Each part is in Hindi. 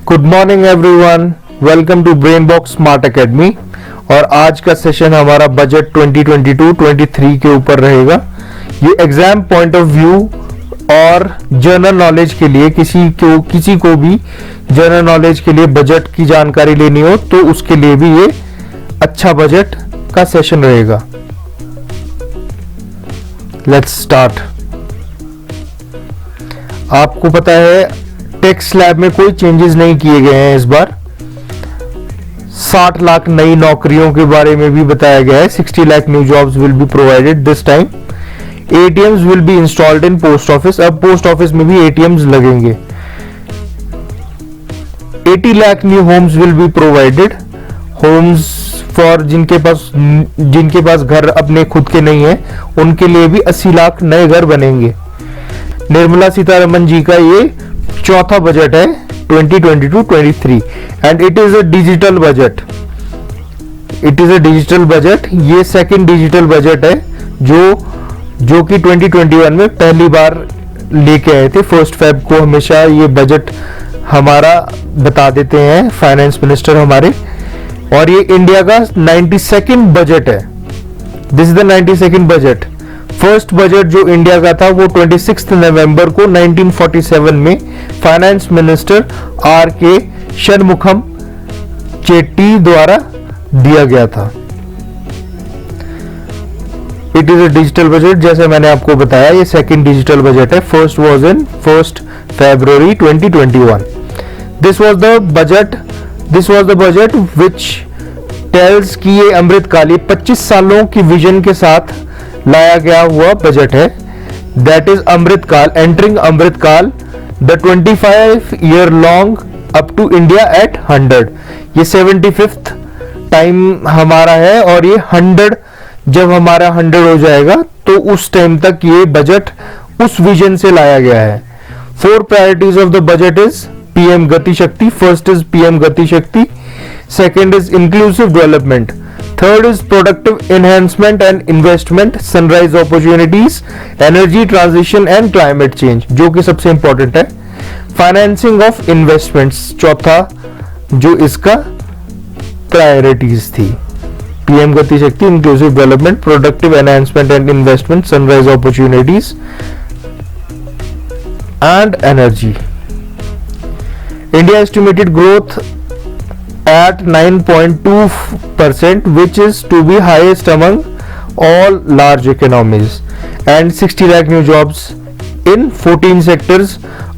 Good morning everyone, welcome to brain box smart academy. और आज का सेशन हमारा बजट 2022-23 के ऊपर रहेगा। ये एग्जाम पॉइंट ऑफ व्यू और जनरल नॉलेज के लिए किसी को भी जनरल नॉलेज के लिए बजट की जानकारी लेनी हो तो उसके लिए भी ये अच्छा बजट का सेशन रहेगा। Let's start. आपको पता है टैक्स स्लैब में कोई चेंजेस नहीं किए गए हैं इस बार। 60 लाख नई नौकरियों के बारे में भी बताया गया है। 60 lakh new jobs will be provided this time. ATMs will be installed in post office. अब पोस्ट ऑफिस में भी एटीएम्स लगेंगे। 80 lakh new homes will be provided. Homes for जिनके पास घर अपने खुद के नहीं है उनके लिए भी 80 लाख नए घर बनेंगे। निर्मला सीतारमन जी का ये चौथा बजट है 2022-23 and it is a digital budget. ये सेकंड डिजिटल बजट है जो कि 2021 में पहली बार लेके आए थे। 1 फेब को हमेशा ये बजट हमारा बता देते हैं फाइनेंस मिनिस्टर हमारे। और ये इंडिया का 92nd बजट है। This is the 92nd budget. First budget जो इंडिया का था वो 26 नवंबर को 1947 में finance minister R.K. Shanmukham Chetty द्वारा दिया गया था। It is a digital budget. जैसे मैंने आपको बताया ये सेकंड डिजिटल बजट है। First was in 1 February 2021। This was the budget which tells कि ये अमृतकाल, ये 25 सालों की विजन के साथ लाया गया हुआ बजट है। That is Amrit Kaal, entering Amrit Kaal, the 25 year long up to India at 100। ये 75th टाइम हमारा है और ये 100 जब हमारा 100 हो जाएगा तो उस टाइम तक ये बजट उस विजन से लाया गया है। 4 priorities of the budget is PM गति शक्ति। फर्स्ट इज पीएम गति शक्ति, second is inclusive development, third is productive enhancement and investment, sunrise opportunities, energy transition and climate change जो कि सबसे इंपॉर्टेंट है, फाइनेंसिंग ऑफ इन्वेस्टमेंट्स चौथा जो इसका प्रायोरिटीज थी। पीएम गति शक्ति, inclusive development, productive enhancement and investment, sunrise opportunities and energy. India estimated growth at 9.2%, which is to be highest among all large economies, and 60 lakh new jobs in 14 sectors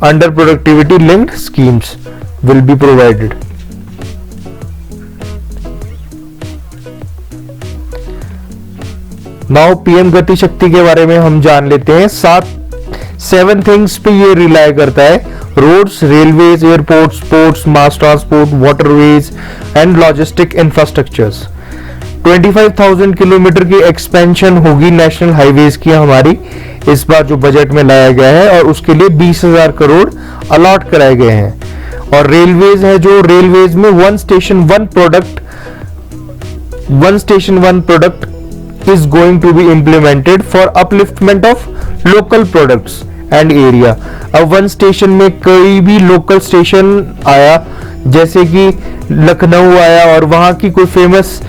under productivity linked schemes will be provided. Now PM गति शक्ति के बारे में हम जान लेते हैं। 7 थिंग्स पे ये रिलाय करता है। Roads, railways, airports, ports, mass transport, waterways and logistic infrastructures. 25,000 kilometre की एक्सपेंशन होगी नेशनल हाईवेज की हमारी इस बार जो बजट में लाया गया है और उसके लिए 20,000 करोड़ अलॉट कराए गए हैं। और रेलवेज है जो रेलवेज में one station one product is going to be implemented for upliftment of local products and area. अब वन स्टेशन में कोई भी लोकल स्टेशन आया जैसे कि लखनऊ आया और वहां की कोई फेमस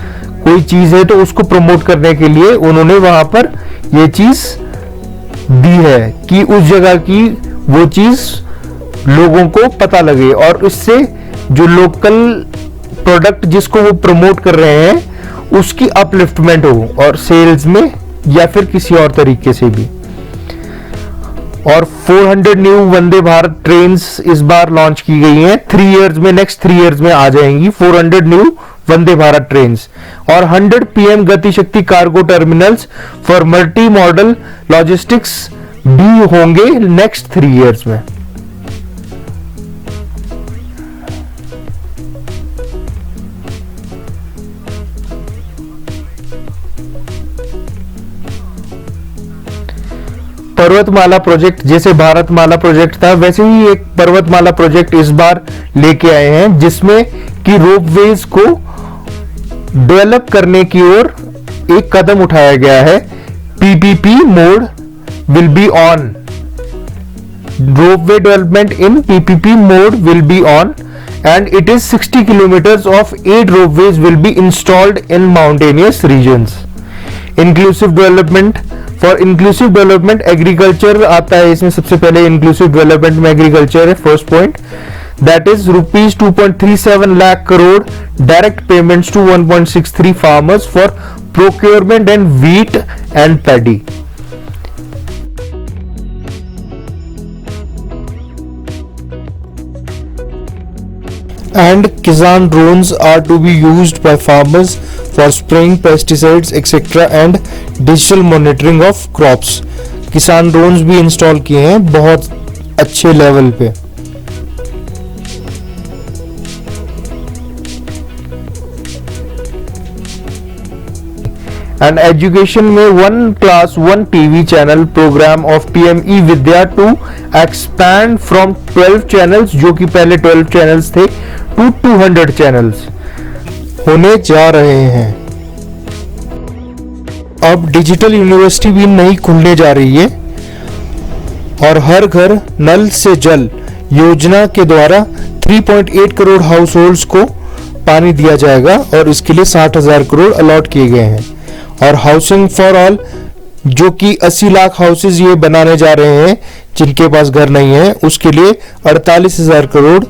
कोई चीज है तो उसको प्रमोट करने के लिए उन्होंने वहां पर ये चीज दी है कि उस जगह की वो चीज लोगों को पता लगे और इससे जो लोकल प्रोडक्ट जिसको वो प्रमोट कर रहे हैं उसकी अपलिफ्टमेंट हो और सेल्स में या फिर किसी और तरीके से भी। और 400 न्यू वंदे भारत ट्रेन्स इस बार लॉन्च की गई हैं। नेक्स्ट 3 इयर्स में आ जाएंगी 400 न्यू वंदे भारत ट्रेन्स। और 100 पीएम गति शक्ति cargo terminals for multi modal logistics भी होंगे नेक्स्ट 3 इयर्स में। पर्वतमाला प्रोजेक्ट, जैसे भारतमाला प्रोजेक्ट था वैसे ही एक पर्वतमाला प्रोजेक्ट इस बार लेके आए हैं जिसमें कि रोपवेज को डेवलप करने की ओर एक कदम उठाया गया है। PPP mode will be on, roadway development in PPP mode will be on and it is 60 kilometers of 8 ropeways will be installed in mountainous regions. Inclusive development, for inclusive development agriculture आता है इसमें सबसे पहले. inclusive development में agriculture है first point, that is rupees 2.37 lakh crore direct payments to 1.63 farmers for procurement and wheat and paddy. And Kisan drones are to be used by farmers for spraying pesticides etc. and digital monitoring of crops. किसान ड्रोन्स भी इंस्टॉल किए हैं बहुत अच्छे लेवल पे. And education में 1 class 1 TV channel program of PME Vidya to expand from 12 channels, जो कि पहले 12 channels थे, to 200 channels होने जा रहे हैं. अब डिजिटल यूनिवर्सिटी भी नई खुलने जा रही है और हर घर नल से जल योजना के द्वारा 3.8 करोड़ हाउस होल्ड्स को पानी दिया जाएगा और इसके लिए 60,000 करोड़ अलॉट किए गए हैं. और हाउसिंग फॉर ऑल जो कि 80 लाख हाउसेज ये बनाने जा रहे हैं जिनके पास घर नहीं है, उसके लिए 48,000 करोड़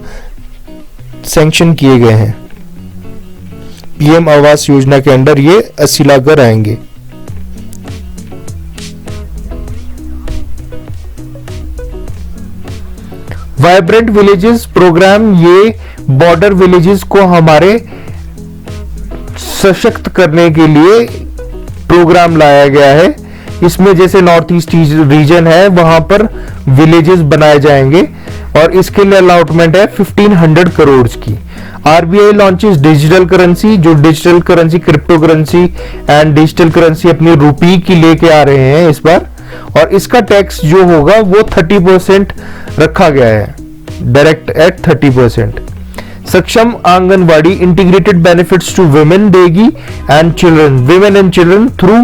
सैंक्शन किए गए हैं. पीएम आवास योजना के अंडर ये 80 लाख घर आएंगे. वाइब्रेंट विलेजेस प्रोग्राम, ये बॉर्डर विलेजेस को हमारे सशक्त करने के लिए प्रोग्राम लाया गया है. इसमें जैसे नॉर्थ ईस्ट रीजन है वहां पर विलेजेस बनाए जाएंगे और इसके लिए अलॉटमेंट है 1500 करोड़ की. आरबीआई लॉन्चेस डिजिटल करेंसी, जो digital currency crypto currency and digital currency अपनी रुपी की लेके आ रहे हैं इस बार. और इसका टैक्स जो होगा वो 30% रखा गया है, डायरेक्ट एट 30%. सक्षम anganwadi integrated benefits to women देगी and children, women and children through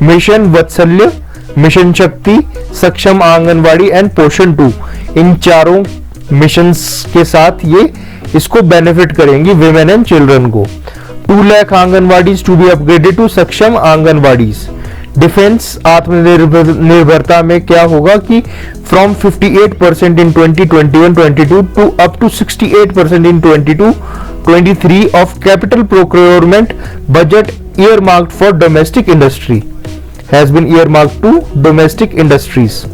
mission Vatsalya, mission शक्ति, सक्षम आंगनवाड़ी एंड पोषण 2. इन चारों मिशंस के साथ ये इसको बेनिफिट करेंगी विमेन एंड चिल्ड्रन को. 2 lakh anganwadis to be upgraded to Saksham anganwadis. Defence आत्मनिर्भरता में क्या होगा कि from 58% in 2021-22 to up to 68% in 22-23 of capital procurement budget earmarked for domestic industry has been earmarked to domestic industries.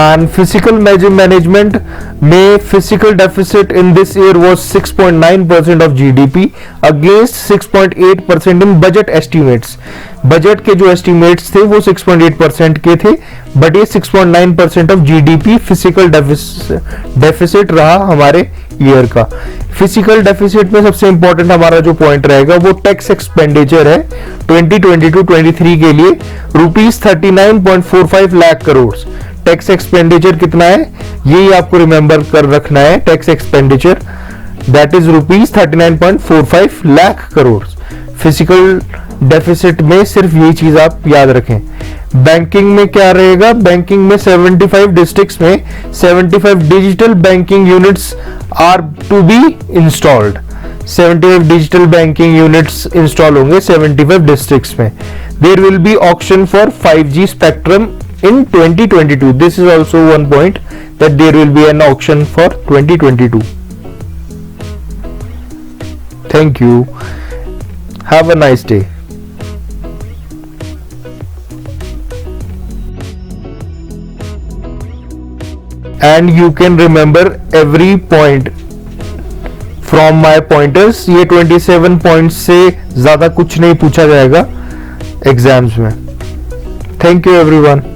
And physical management में physical deficit in this year was 6.9% of GDP against 6.8% in budget estimates. Budget के जो एस्टिमेट्स थे वो 6.8% के थे, बट ये 6.9% ऑफ जीडीपी फिजिकल डेफिसिट रहा हमारे ईयर का. फिजिकल डेफिसिट में सबसे इंपॉर्टेंट हमारा जो पॉइंट रहेगा वो टैक्स एक्सपेंडिचर है 2022-23 के लिए ₹39.45 लाख करोड़. टैक्स एक्सपेंडिचर कितना है ये आपको रिमेंबर कर रखना है. Tax expenditure that is ₹39.45 lakh crore. Physical deficit में सिर्फ यही चीज आप याद रखें. बैंकिंग में क्या रहेगा, बैंकिंग में 75 डिस्ट्रिक्ट्स में 75 digital banking units are to be installed. 75 digital banking units install होंगे 75 डिस्ट्रिक्ट्स में. There will be auction for 5G spectrum in 2022. This is also one point that there will be an auction for 2022. Thank you. Have a nice day. And you can remember every point from my pointers. ये 27 points से ज़्यादा कुछ नहीं पूछा जाएगा एग्जाम्स में. Thank you everyone.